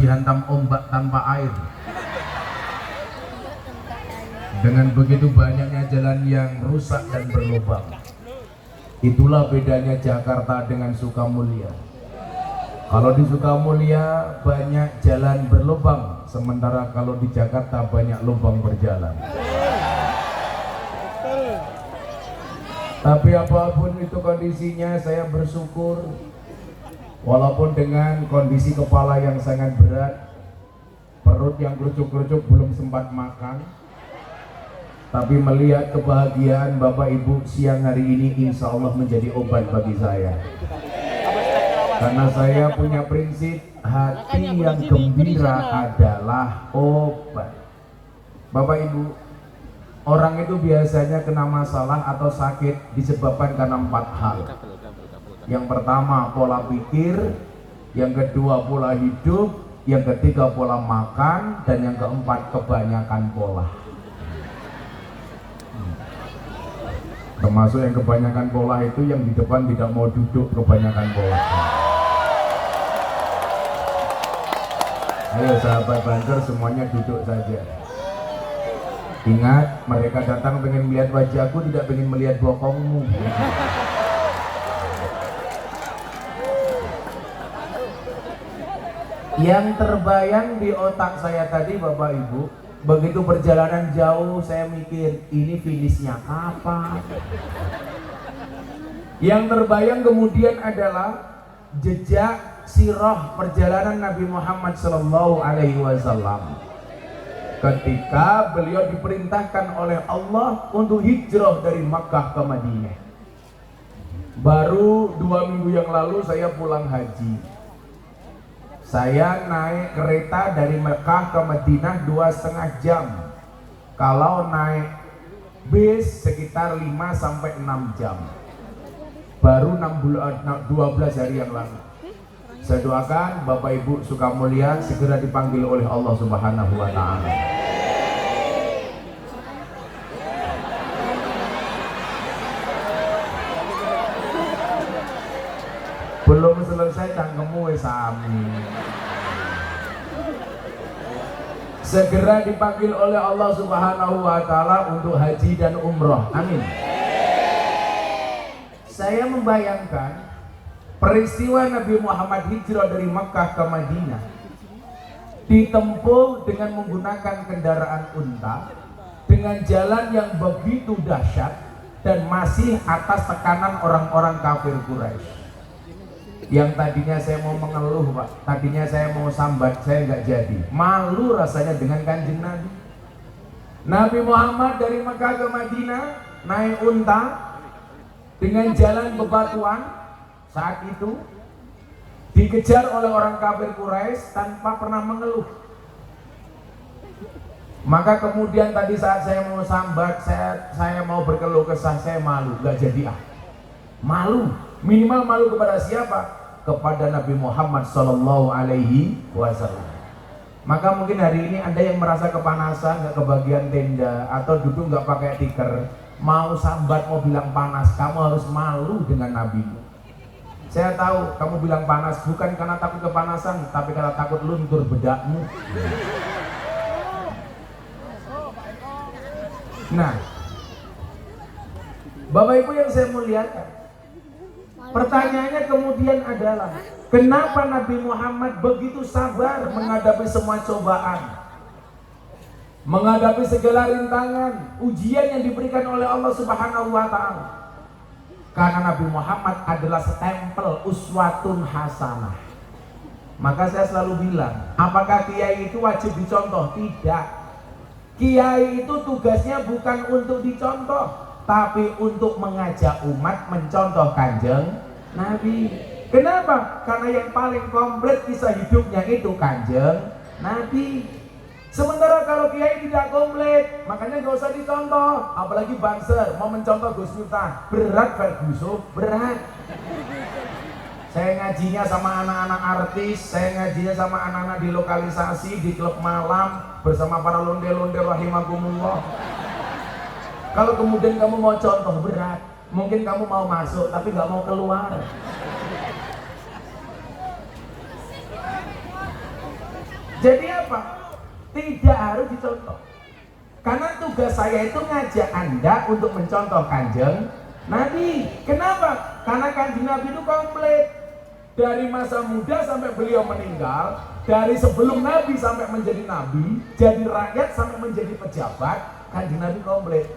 dihantam ombak tanpa air. Dengan begitu banyaknya jalan yang rusak dan berlubang. Itulah bedanya Jakarta dengan Sukamulya. Kalau di Sukamulya banyak jalan berlubang, sementara kalau di Jakarta banyak lubang berjalan. Tapi apapun itu kondisinya, saya bersyukur. Walaupun dengan kondisi kepala yang sangat berat, perut yang kerucuk-kerucuk belum sempat makan, tapi melihat kebahagiaan Bapak Ibu siang hari ini, insya Allah menjadi obat bagi saya. Karena saya punya prinsip, hati yang gembira adalah obat. Bapak Ibu, orang itu biasanya kena masalah atau sakit disebabkan karena 4 hal. Yang pertama pola pikir, yang kedua pola hidup, yang ketiga pola makan, dan yang keempat kebanyakan pola. Termasuk yang kebanyakan pola itu yang di depan tidak mau duduk, kebanyakan pola. Ayo sahabat Banser, semuanya duduk saja. Ingat, mereka datang pengen melihat wajahku, tidak pengen melihat bokongmu. Yang terbayang di otak saya tadi Bapak Ibu, begitu perjalanan jauh saya mikir, ini finishnya kapan? Yang terbayang kemudian adalah jejak sirah perjalanan Nabi Muhammad SAW ketika beliau diperintahkan oleh Allah untuk hijrah dari Makkah ke Madinah. Baru 2 minggu yang lalu saya pulang haji. Saya naik kereta dari Mekah ke Madinah 2,5 jam. Kalau naik bis sekitar 5-6 jam. Baru 12 hari yang lalu. Saya doakan Bapak Ibu Sukamulya segera dipanggil oleh Allah Subhanahu wa Ta'ala. Belum selesai cangkemmu wis sami. Segera dipanggil oleh Allah Subhanahu wa Ta'ala untuk haji dan umroh. Amin. Saya membayangkan peristiwa Nabi Muhammad hijrah dari Makkah ke Madinah ditempuh dengan menggunakan kendaraan unta dengan jalan yang begitu dahsyat dan masih atas tekanan orang-orang kafir Quraisy. Yang tadinya saya mau mengeluh Pak, tadinya saya mau sambat, saya nggak jadi. Malu rasanya dengan Kanjeng Nabi. Nabi Muhammad dari Mekah ke Madinah naik unta dengan jalan bebatuan. Saat itu dikejar oleh orang kafir Quraisy tanpa pernah mengeluh. Maka kemudian tadi saat saya mau sambat, saya mau berkeluh kesah, saya malu, nggak jadi malu. Minimal malu kepada siapa? Kepada Nabi Muhammad Sallallahu Alaihi Wasallam. Maka mungkin hari ini Anda yang merasa kepanasan, nggak kebagian tenda, atau duduk nggak pakai tikar, mau sambat, mau bilang panas, kamu harus malu dengan Nabimu. Saya tahu kamu bilang panas bukan karena takut kepanasan, tapi karena takut luntur bedakmu. Nah, Bapak Ibu yang saya muliakan, pertanyaannya kemudian adalah, kenapa Nabi Muhammad begitu sabar menghadapi semua cobaan, menghadapi segala rintangan, ujian yang diberikan oleh Allah Subhanahu wa Ta'ala? Karena Nabi Muhammad adalah stempel uswatun hasanah. Maka saya selalu bilang, apakah kiai itu wajib dicontoh? Tidak. Kiai itu tugasnya bukan untuk dicontoh, tapi untuk mengajak umat mencontoh Kanjeng Nabi. Kenapa? Karena yang paling komplit kisah hidupnya itu Kanjeng Nabi. Sementara kalau kiai tidak komplit, makanya gak usah dicontoh. Apalagi Banser mau mencontoh Gus Miftah, berat Ferguson, berat. Saya ngajinya sama anak-anak artis, saya ngajinya sama anak-anak di lokalisasi, di klub malam, bersama para londe-londe rahimakumullah. Kalau kemudian kamu mau contoh, berat. Mungkin kamu mau masuk tapi gak mau keluar. Jadi apa? Tidak harus dicontoh. Karena tugas saya itu ngajak Anda untuk mencontoh Kanjeng Nabi. Kenapa? Karena Kanjeng Nabi itu komplit. Dari masa muda sampai beliau meninggal, dari sebelum Nabi sampai menjadi Nabi, jadi rakyat sampai menjadi pejabat, Kanjeng Nabi komplit.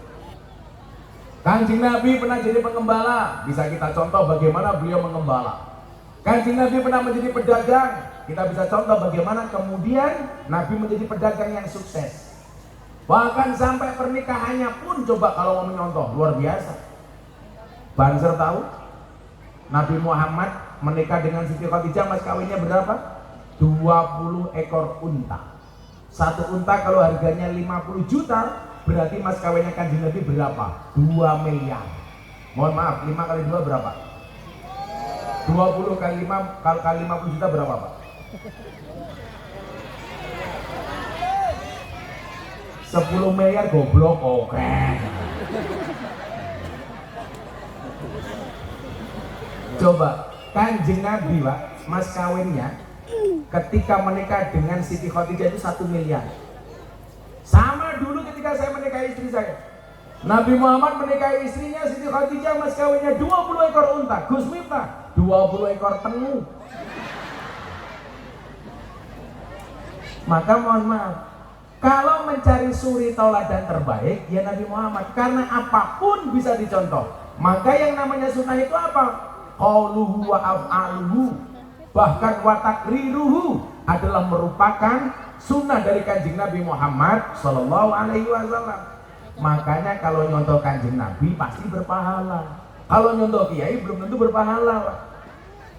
Kanjeng Nabi pernah jadi pengembala, bisa kita contoh bagaimana beliau mengembala. Kanjeng Nabi pernah menjadi pedagang, kita bisa contoh bagaimana kemudian Nabi menjadi pedagang yang sukses. Bahkan sampai pernikahannya pun coba kalau mau menyontoh, luar biasa. Banser tahu? Nabi Muhammad menikah dengan Siti Khadijah, mas kawinnya berapa? 20 ekor unta. Satu unta kalau harganya 50 juta, berarti mas kawinnya Kanjeng Nabi berapa? 2 miliar. Mohon maaf, 5 kali 2 berapa? 20 kali 5 kali 50 juta berapa, Pak? 10 miliar goblok, oke. Coba Kanjeng Nabi, Pak, mas kawinnya ketika menikah dengan Siti Khadijah itu 1 miliar. Sama dulu ketika saya menikahi istri saya. Nabi Muhammad menikahi istrinya Siti Khadijah, mas kawinnya 20 ekor unta. Gus Miftah 20 ekor tengu. Maka mohon maaf, kalau mencari suri tauladan terbaik ya Nabi Muhammad, karena apapun bisa dicontoh. Maka yang namanya sunnah itu apa? Qauluhu wa af'aluhu, bahkan wa takriruhu adalah merupakan sunnah dari Kanjeng Nabi Muhammad Sallallahu Alaihi Wasallam. Makanya kalau nyontoh Kanjeng Nabi pasti berpahala. Kalau nyontoh kiai belum tentu berpahala.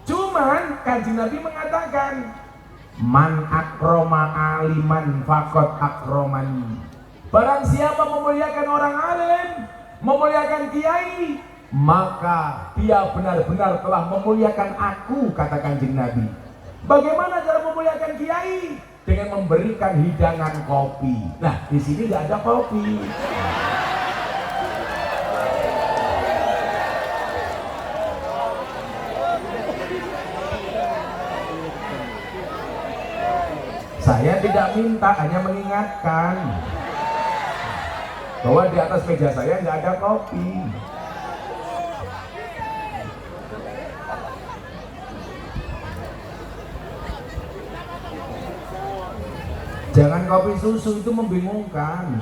Cuman Kanjeng Nabi mengatakan, man akroma aliman fakot akromani. Barang siapa memuliakan orang alim, memuliakan kiai, maka dia benar-benar telah memuliakan aku, kata Kanjeng Nabi. Bagaimana cara memuliakan kiai? Dengan memberikan hidangan kopi. Nah, di sini nggak ada kopi. Saya tidak minta, hanya mengingatkan bahwa di atas meja saya nggak ada kopi. Jangan kopi susu, itu membingungkan.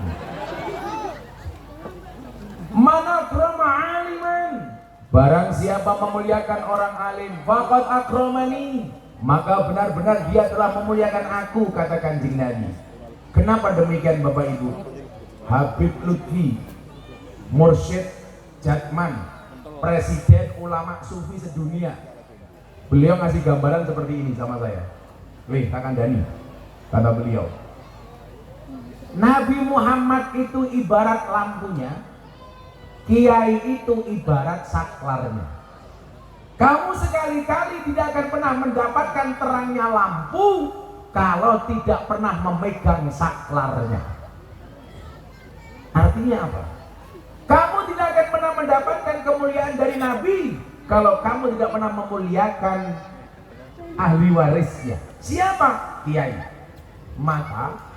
Mana akrama aliman, barang siapa memuliakan orang alim, faqad akramani, maka benar-benar dia telah memuliakan aku, kata Kanjeng Nabi. Kenapa demikian Bapak Ibu? Habib Lutfi, Mursyid Jatman, Presiden Ulama Sufi sedunia, beliau ngasih gambaran seperti ini sama saya. Wih, Kak Kandani, kata beliau, Nabi Muhammad itu ibarat lampunya, kiai itu ibarat saklarnya. Kamu sekali-kali tidak akan pernah mendapatkan terangnya lampu kalau tidak pernah memegang saklarnya. Artinya apa? Kamu tidak akan pernah mendapatkan kemuliaan dari Nabi kalau kamu tidak pernah memuliakan ahli warisnya. Siapa? Kiai. Maka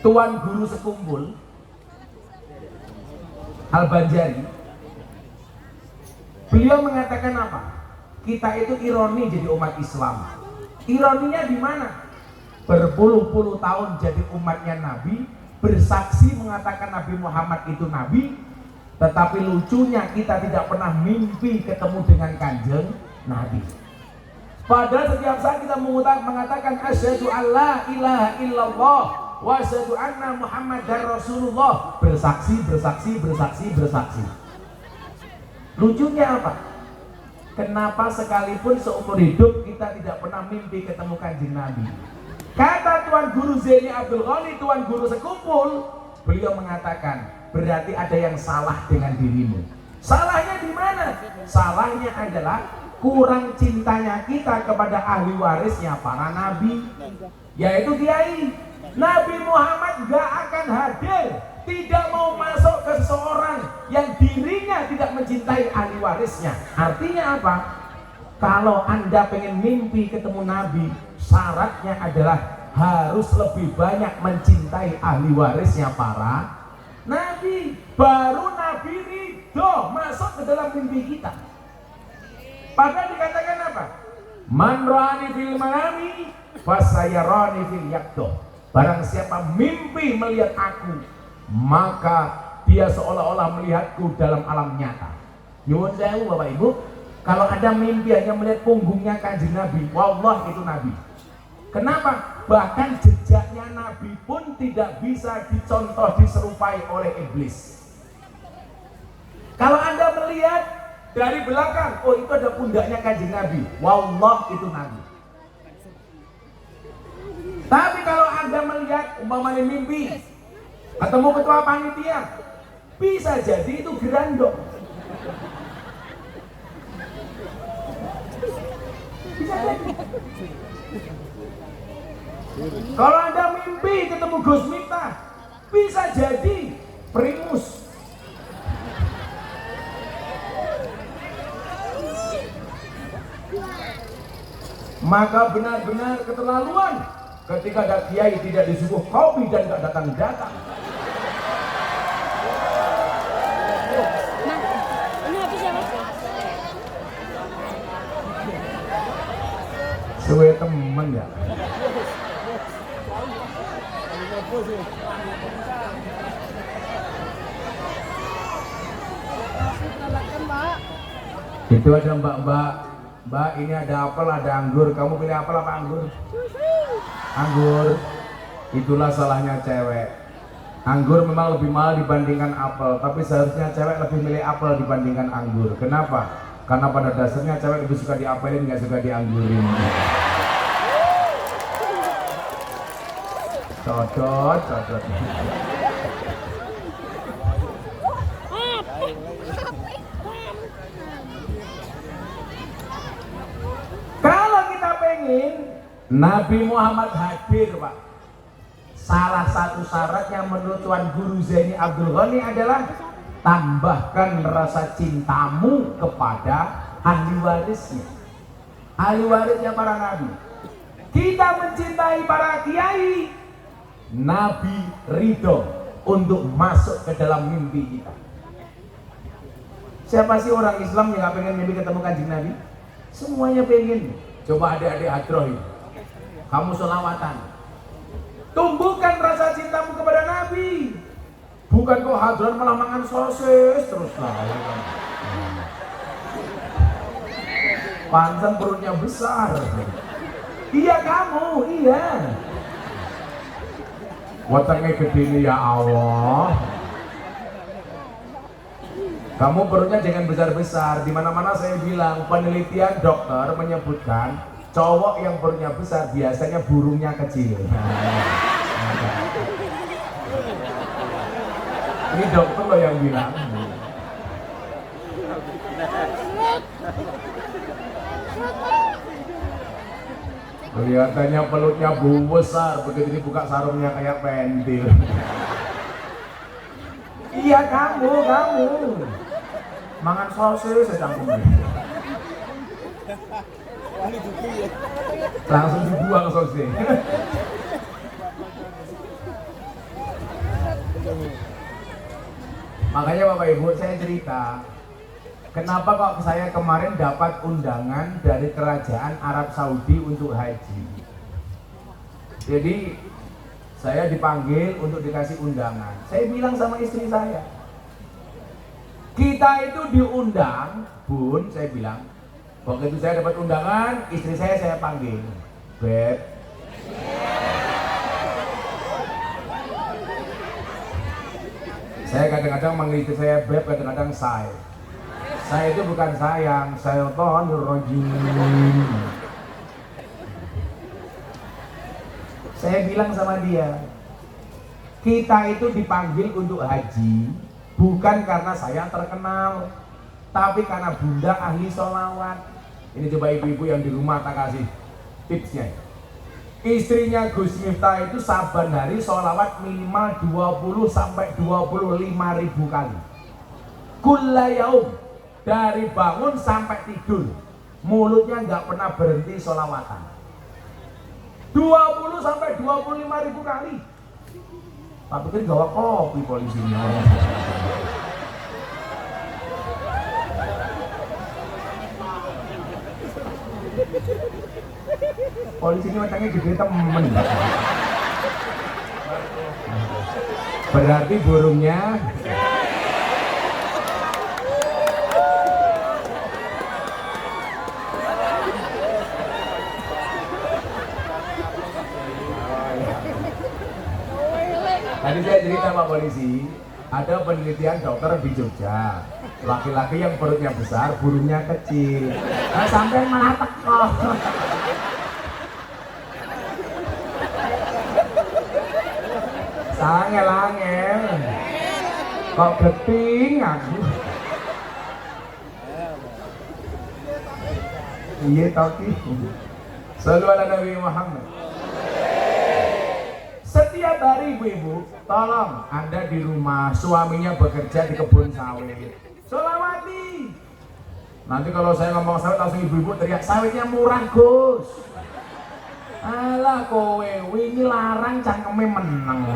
Tuan Guru Sekumpul Al-Banjari, beliau mengatakan apa? Kita itu ironi jadi umat Islam. Ironinya di mana? Berpuluh-puluh tahun jadi umatnya Nabi, bersaksi mengatakan Nabi Muhammad itu Nabi, tetapi lucunya kita tidak pernah mimpi ketemu dengan Kanjeng Nabi. Padahal setiap saat kita mengatakan asyhadu alla ilaha illallah wa asyhadu anna Muhammadar Rasulullah, bersaksi, bersaksi, bersaksi, bersaksi. Lucunya apa? Kenapa sekalipun seumur hidup kita tidak pernah mimpi ketemu Kanjeng Nabi? Kata Tuan Guru Zaini Abdul Ghani, Tuan Guru Sekumpul, beliau mengatakan, berarti ada yang salah dengan dirimu. Salahnya di mana? Salahnya adalah kurang cintanya kita kepada ahli warisnya para nabi, yaitu kiai. Nabi Muhammad gak akan hadir, tidak mau masuk ke seseorang yang dirinya tidak mencintai ahli warisnya. Artinya apa? Kalau Anda pengen mimpi ketemu Nabi, syaratnya adalah harus lebih banyak mencintai ahli warisnya para nabi, baru nabi ridho masuk ke dalam mimpi kita. Bahkan dikatakan apa? Man ra'ani fil manami fasayarani fil yaqdah. Barang siapa mimpi melihat aku, maka dia seolah-olah melihatku dalam alam nyata. Nyuwun sewu Bapak Ibu, kalau ada mimpi hanya melihat punggungnya Kanjeng Nabi, wallah itu nabi. Kenapa? Bahkan jejaknya nabi pun tidak bisa dicontoh, diserupai oleh iblis. Kalau Anda melihat dari belakang, oh itu ada pundaknya Kanjeng Nabi, wallah itu nabi. Tapi kalau Anda melihat umpamanya mimpi ketemu ketua panitia, bisa jadi itu gerandong. Bisa jadi. Kalau Anda mimpi ketemu Gus Miftah, bisa jadi primus. Maka benar-benar keterlaluan ketika ada kiai tidak disuguh kopi dan tidak datang-datang. Suwe temen ya. Itu ada mbak-mbak, mbak ini ada apel, ada anggur, kamu pilih apel apa anggur? Anggur. Itulah salahnya cewek. Anggur memang lebih mahal dibandingkan apel, tapi seharusnya cewek lebih milih apel dibandingkan anggur. Kenapa? Karena pada dasarnya cewek lebih suka diapelin, nggak suka dianggurin. Cocok. Kalau kita pengen Nabi Muhammad hadir, Pak, salah satu syaratnya menurut Tuan Guru Zaini Abdul Ghani adalah tambahkan rasa cintamu kepada ahli warisnya. Ahli warisnya para nabi. Kita mencintai para kiai, Nabi ridho untuk masuk ke dalam mimpi kita. Siapa sih orang Islam yang gak pengen mimpi ketemu Kanjeng Nabi? Semuanya pengen. Coba adik-adik hadroh, kamu sholawatan, tumbuhkan rasa cintamu kepada Nabi. Bukan kok hadroh malah makan sosis terus lah. Panten perutnya besar. Iya kamu, iya. Wetenge gede ini ya Allah. Kamu perutnya jangan besar-besar. Di mana-mana saya bilang penelitian dokter menyebutkan cowok yang perutnya besar biasanya burungnya kecil. Ini dokter loh yang bilang. Kelihatannya pelutnya besar, begitu dibuka sarungnya kayak pentil. Iya kamu. Mangan sosis sedang langsung dibuang sosis. Makanya Bapak Ibu saya cerita, kenapa kok saya kemarin dapat undangan dari kerajaan Arab Saudi untuk haji. Jadi saya dipanggil untuk dikasih undangan. Saya bilang sama istri saya, kita itu diundang, Bun, saya bilang. Waktu itu saya dapat undangan, istri saya panggil, Beb. Saya kadang-kadang manggil istri saya Beb, kadang-kadang say. Saya itu bukan sayang, saya rajim. Saya bilang sama dia, kita itu dipanggil untuk haji bukan karena saya terkenal, tapi karena bunda ahli sholawat. Ini coba ibu-ibu yang di rumah tak kasih tipsnya. Istrinya Gus Miftah itu saban hari sholawat minimal 20 sampai 25 ribu kali. Kulla yaum, dari bangun sampai tidur mulutnya nggak pernah berhenti sholawatan. 20 sampai 25 ribu kali. Tak pikir gawa kopi polisinya. Polisi ini matangnya gede temen. Berarti burungnya tadi saya cerita sama polisi, ada penelitian dokter di Jogja, laki-laki yang perutnya besar, burungnya kecil. Nah, sampai malah teko. Angel, kok geting aku. Iya tapi selalu ada Nabi Muhammad. Setiap hari ibu-ibu, tolong Anda di rumah, suaminya bekerja di kebun sawit, sholawati. Nanti kalau saya ngomong sawit langsung ibu-ibu teriak, sawitnya murah Gus. Alah kowe, wingi larang cangkeme meneng.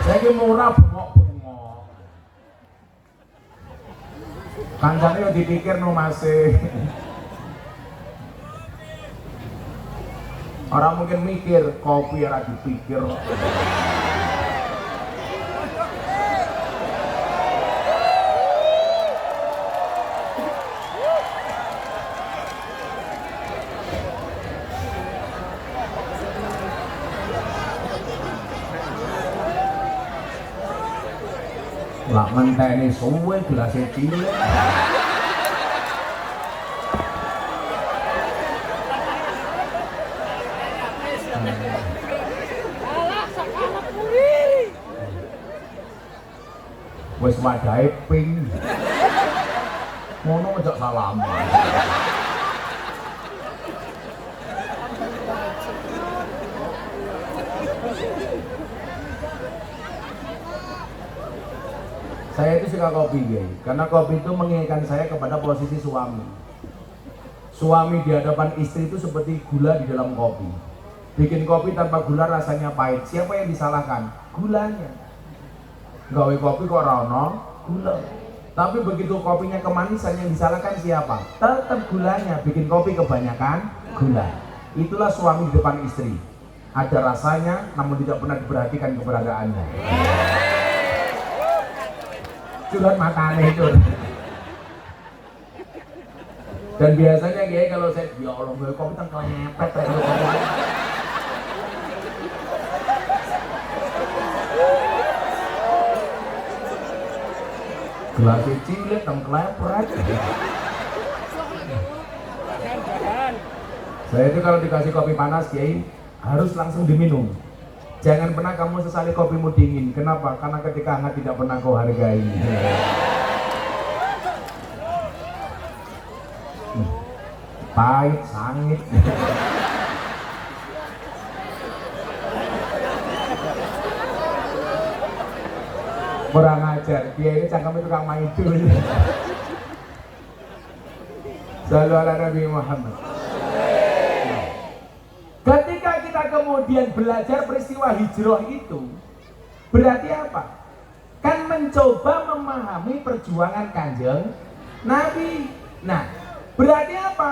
Saiki murah bengok-bengok. Kancane yo dipikir no masih. Orang mungkin mikir, kopi ora dipikir. Lah ngenteni suwe gelas cilik. Wis wadahe ping. Ngono aja salaman. Saya itu suka kopi, karena kopi itu mengingatkan saya kepada posisi suami. Suami di hadapan istri itu seperti gula di dalam kopi. Bikin kopi tanpa gula rasanya pahit. Siapa yang disalahkan? Gulanya. Gawe kopi kok rono gula. Tapi begitu kopinya kemanisan, yang disalahkan siapa? Tetap gulanya. Bikin kopi kebanyakan gula. Itulah suami di depan istri. Ada rasanya, namun tidak pernah diperhatikan keberadaannya. Curhat matanya itu. Dan biasanya kayak kalau saya, ya Allah gue kopi kan kelepet ya. Gelas cilik dan kelepet. Saya itu kalau dikasih kopi panas Kiai harus langsung diminum. Jangan pernah kamu sesali kopimu dingin. Kenapa? Karena ketika hangat tidak pernah kau hargai. Pahit, sangit. Kurang ajar. Dia ini cangkemnya tukang maidul. Shallallahu ala Nabi Muhammad. Ketika kita kemudian belajar peristiwa hijrah itu, berarti apa? Kan mencoba memahami perjuangan Kanjeng Nabi. Nah, berarti apa?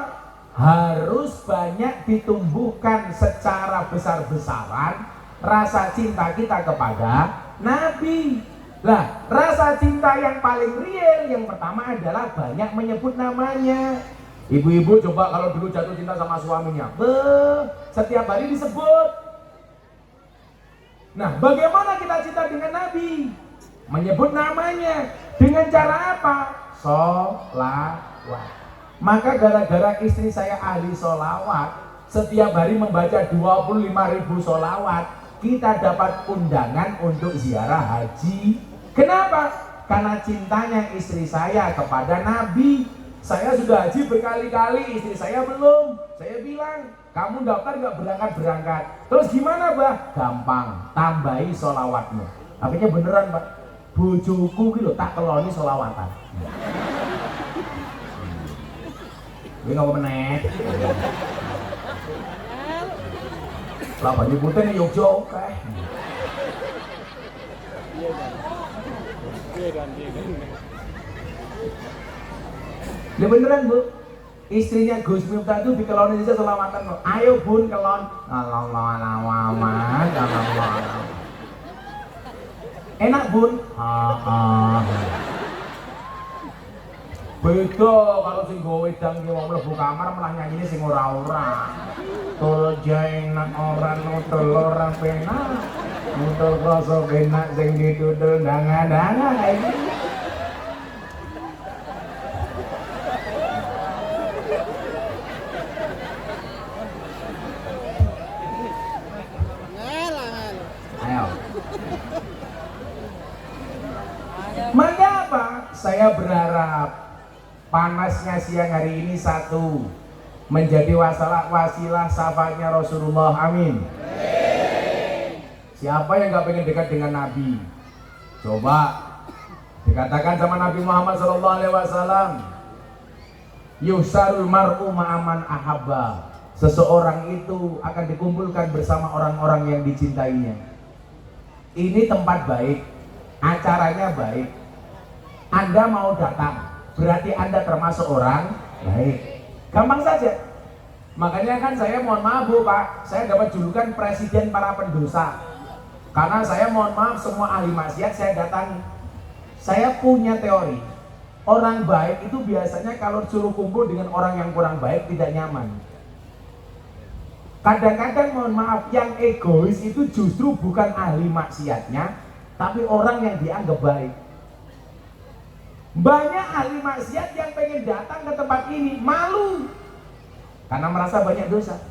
Harus banyak ditumbuhkan secara besar-besaran rasa cinta kita kepada Nabi. Nah, rasa cinta yang paling real yang pertama adalah banyak menyebut namanya. Ibu-ibu coba kalau dulu jatuh cinta sama suaminya, setiap hari disebut. Nah, bagaimana kita cinta dengan Nabi? Menyebut namanya. Dengan cara apa? Sholawat. Maka gara-gara istri saya ahli sholawat, setiap hari membaca 25.000 sholawat, kita dapat undangan untuk ziarah haji. Kenapa? Karena cintanya istri saya kepada Nabi. Saya sudah haji berkali-kali, istri saya belum. Saya bilang, kamu daftar nggak berangkat-berangkat. Terus gimana, Bah? Gampang, tambahi sholawatmu. Akhirnya beneran, Pak. Bojoku gitu tak keloni sholawatan. Ini nggak meneh. Lah banyu putih ning Yogya oke. Ya beneran Bu, istrinya Gus Miftah itu dikelonin aja selamatan kok. Ayo Bun kelon. Enak Bun. Beda kalau sing go wedang ki wong mlebu kamar malah nyanyine sing ora-ora. Tul enak ora nutul ora penak. Nutul rasa enak sing ditutul danga-danga iki. Ayo. Maka apa? Saya berharap panasnya siang hari ini satu menjadi wasilah syafaatnya Rasulullah, amin. Siapa yang gak pengen dekat dengan Nabi? Coba dikatakan sama Nabi Muhammad SAW, yusarul mar'u ma'aman ahabba, seseorang itu akan dikumpulkan bersama orang-orang yang dicintainya. Ini tempat baik, acaranya baik, Anda mau datang, berarti Anda termasuk orang baik. Gampang saja. Makanya kan saya mohon maaf Bu Pak, saya dapat julukan presiden para pendosa. Karena saya mohon maaf semua ahli maksiat saya datangi. Saya punya teori, orang baik itu biasanya kalau suruh kumpul dengan orang yang kurang baik tidak nyaman. Kadang-kadang mohon maaf, yang egois itu justru bukan ahli maksiatnya, tapi orang yang dianggap baik. Banyak ahli maksiat yang pengen datang ke tempat ini malu karena merasa banyak dosa.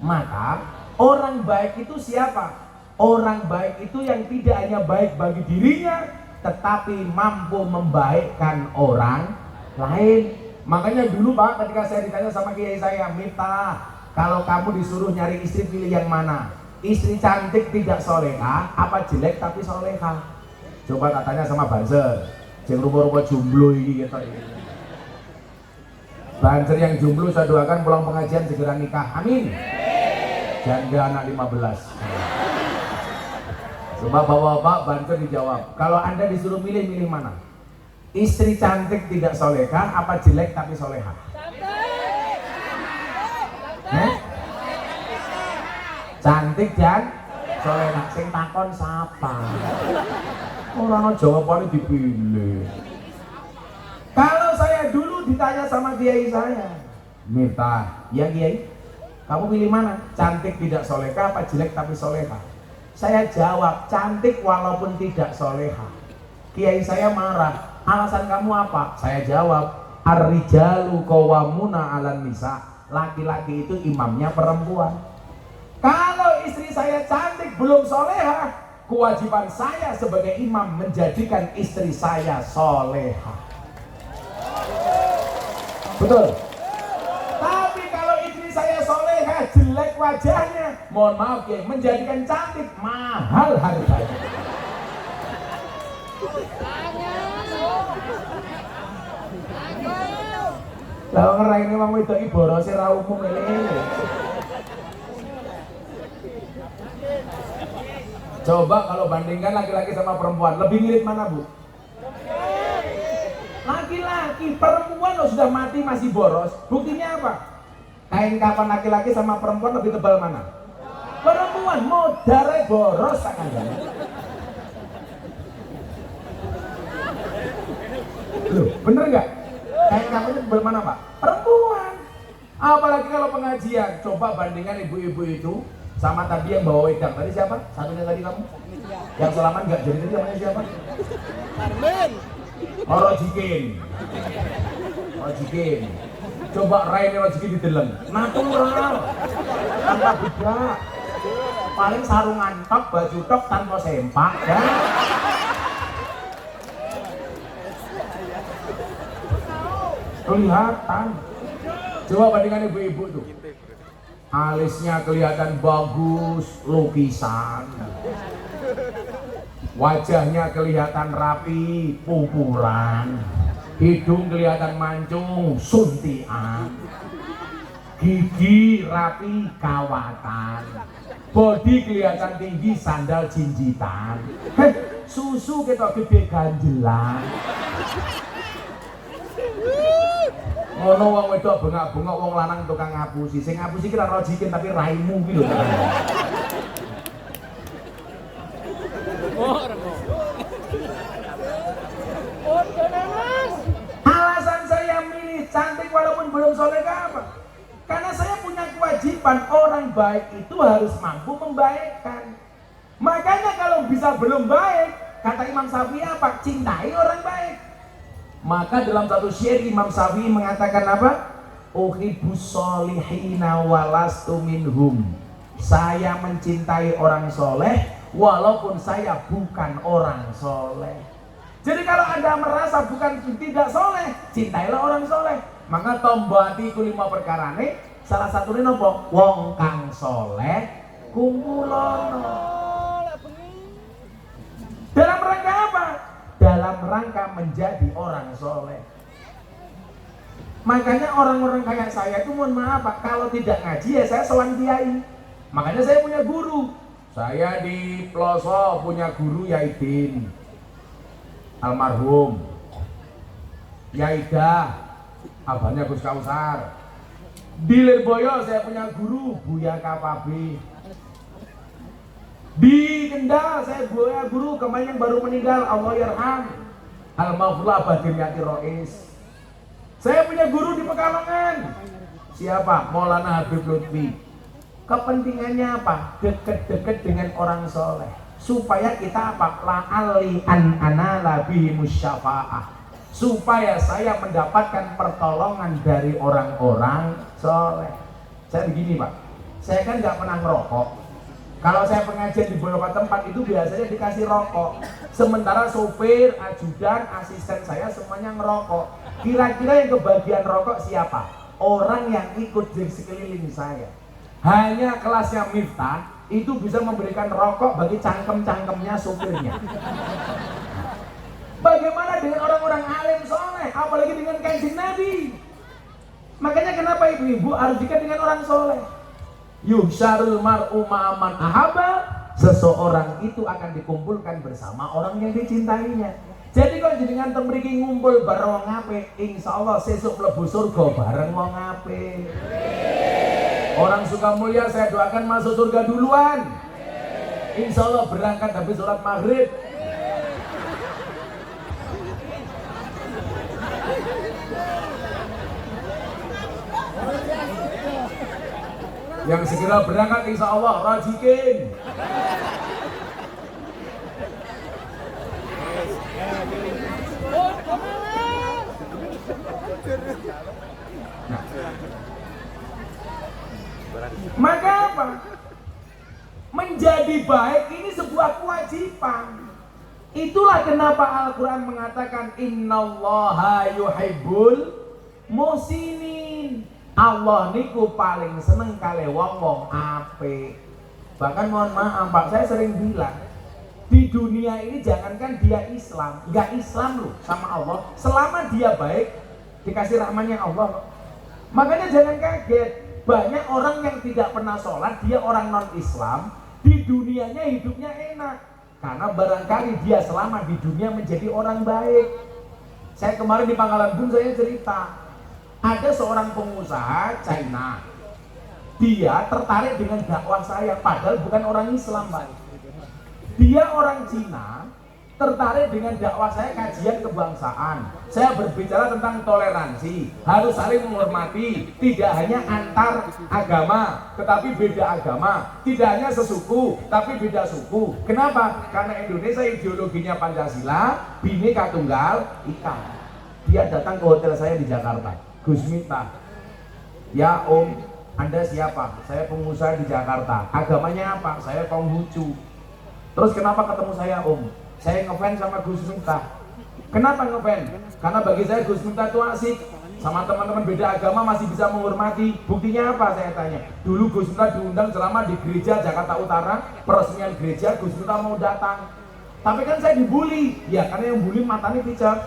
Maka orang baik itu siapa? Orang baik itu yang tidak hanya baik bagi dirinya, tetapi mampu membaikkan orang lain. Makanya dulu Pak, ketika saya ditanya sama kiai saya, Miftah, kalau kamu disuruh nyari istri pilih yang mana? Istri cantik tidak solehah, apa jelek tapi solehah? Coba katanya sama Banser, yang rupa-rupa jomblo ini gitu. Banser yang jomblo saya doakan pulang pengajian segera nikah, amin. Janda anak 15. Coba bapak-bapak Banser dijawab, kalau Anda disuruh milih mana? Istri cantik tidak solehah, apa jelek tapi solehah? Cantik dan solehah, sing takon sapa? Orang jawabannya dipilih. Kalau saya dulu ditanya sama kiai saya, Miftah, ya kiai, kamu pilih mana? Cantik tidak solehah, apa jelek tapi solehah? Saya jawab, cantik walaupun tidak solehah. Kiai saya marah, alasan kamu apa? Saya jawab, ar-rijalu qawwamuna 'alan nisa. Laki-laki itu imamnya perempuan. Kalau istri saya cantik belum solehah, kewajiban saya sebagai imam menjadikan istri saya solehah. Betul? Tapi kalau istri saya solehah, jelek wajahnya, mohon maaf ya, menjadikan cantik mahal harganya. Lah ngerai ini wong wedok iki borose ra umum lele. Coba kalau bandingkan laki-laki sama perempuan, lebih mirip mana Bu? Laki-laki, perempuan loh sudah mati masih boros. Buktinya apa? Kain kapan laki-laki sama perempuan lebih tebal mana? Perempuan, modalnya boros akan jadi. Loh, bener nggak? Kain kapannya tebal mana Pak? Perempuan. Apalagi kalau pengajian, coba bandingkan ibu-ibu itu sama tadi yang bawa wedang. Tadi siapa? Satunya tadi kamu? Yang selamat nggak jadi tadi namanya siapa? Armin. Oh, Rojikin. Rojikin. Coba Raine Rojikin dideleng. Natural. Tanpa bedak. Paling sarungan tok, baju tok tanpa sempak ya. Kelihatan. Coba bandingkan ibu-ibu tuh. Alisnya kelihatan bagus, lukisan. Wajahnya kelihatan rapi, pupulan. Hidung kelihatan mancung, suntian. Gigi rapi kawatan, body kelihatan tinggi sandal jinjitan, susu kita gede ganjelan. Ngono wong wedok bengak-bengok, wong lanang tukang ngapusi. Sing ngapusi ki ora rojikin tapi raimu ki lho. Alasan saya milih cantik walaupun belum soleh apa? Karena saya punya kewajiban, orang baik itu harus mampu membaikkan. Makanya kalau bisa belum baik, kata Imam Syafi'i apa? Cintai orang baik. Maka dalam satu syair Imam Syafi'i mengatakan apa? Uhibbus solihina walastu minhum. Saya mencintai orang soleh walaupun saya bukan orang soleh. Jadi kalau Anda merasa bukan tidak soleh, cintailah orang soleh. Maka tombati ku 5 perkara nih, salah satunya nopo? Wong kang soleh kumpulono. Dalam rangka apa? Dalam rangka menjadi orang soleh. Makanya orang-orang kayak saya itu mohon maaf Pak, kalau tidak ngaji ya saya sowan kiai. Makanya saya punya guru. Saya di Ploso punya guru Yaidin almarhum, Yaida abahnya Gus Kausar. Di Lirboyo saya punya guru Buya Kapabi. Di Kendal saya punya guru kemarin yang baru meninggal, Allah yarham, Al-Maghfurlah Badiriyati Rois. Saya punya guru di Pekalongan. Siapa? Maulana Habib Lutfi. Kepentingannya apa? Deket-deket dengan orang soleh, supaya kita apa? La'alli an anala bihi musyafa'ah, supaya saya mendapatkan pertolongan dari orang-orang soleh. Saya begini Pak, saya kan nggak pernah ngerokok. Kalau saya pengajian di beberapa tempat itu biasanya dikasih rokok, sementara sopir, ajudan, asisten saya semuanya ngerokok. Kira-kira yang kebagian rokok siapa? Orang yang ikut di sekeliling saya. Hanya kelasnya Miftah itu bisa memberikan rokok bagi cangkem-cangkemnya sopirnya. Bagaimana dengan orang-orang alim soleh, apalagi dengan Kanjeng Nabi? Makanya kenapa ibu-ibu harus dekat dengan orang soleh? Yuhsyarul mar'u ma'aman ahaba, seseorang itu akan dikumpulkan bersama orang yang dicintainya. Jadi kalau jenengan temriki ngumpul bareng wong apik, insyaallah sesuk mlebu surga bareng wong apik. Orang suka mulia saya doakan masuk surga duluan. Insyaallah berangkat habis sholat maghrib. Yang segera berangkat insya Allah rajikin. Nah. Maka apa? Menjadi baik ini sebuah kewajiban. Itulah kenapa Al-Quran mengatakan innallaha yuhibbul muhsinin. Allah niku paling seneng kali wong-wong apik. Bahkan mohon maaf Pak, saya sering bilang di dunia ini jangankan dia Islam, nggak Islam loh sama Allah, selama dia baik dikasih rahmatnya Allah. Makanya jangan kaget, banyak orang yang tidak pernah sholat, dia orang non-Islam, di dunianya hidupnya enak karena barangkali dia selama di dunia menjadi orang baik. Saya kemarin di Pangkalan Bun saya cerita, ada seorang pengusaha China, dia tertarik dengan dakwah saya padahal bukan orang Islam Pak. Dia orang Cina tertarik dengan dakwah saya, kajian kebangsaan. Saya berbicara tentang toleransi, harus saling menghormati, tidak hanya antar agama tetapi beda agama, tidak hanya sesuku tapi beda suku. Kenapa? Karena Indonesia ideologinya Pancasila, Bhinneka Tunggal Ika. Dia datang ke hotel saya di Jakarta. Gus Miftah, ya Om, Anda siapa? Saya pengusaha di Jakarta. Agamanya apa? Saya Konghucu. Terus kenapa ketemu saya Om? Saya ngefans sama Gus Miftah. Kenapa ngefans? Karena bagi saya Gus Miftah itu asik. Sama teman-teman beda agama masih bisa menghormati. Buktinya apa saya tanya? Dulu Gus Miftah diundang ceramah di gereja Jakarta Utara, peresmian gereja, Gus Miftah mau datang. Tapi kan saya dibully. Ya karena yang bully matanya picak.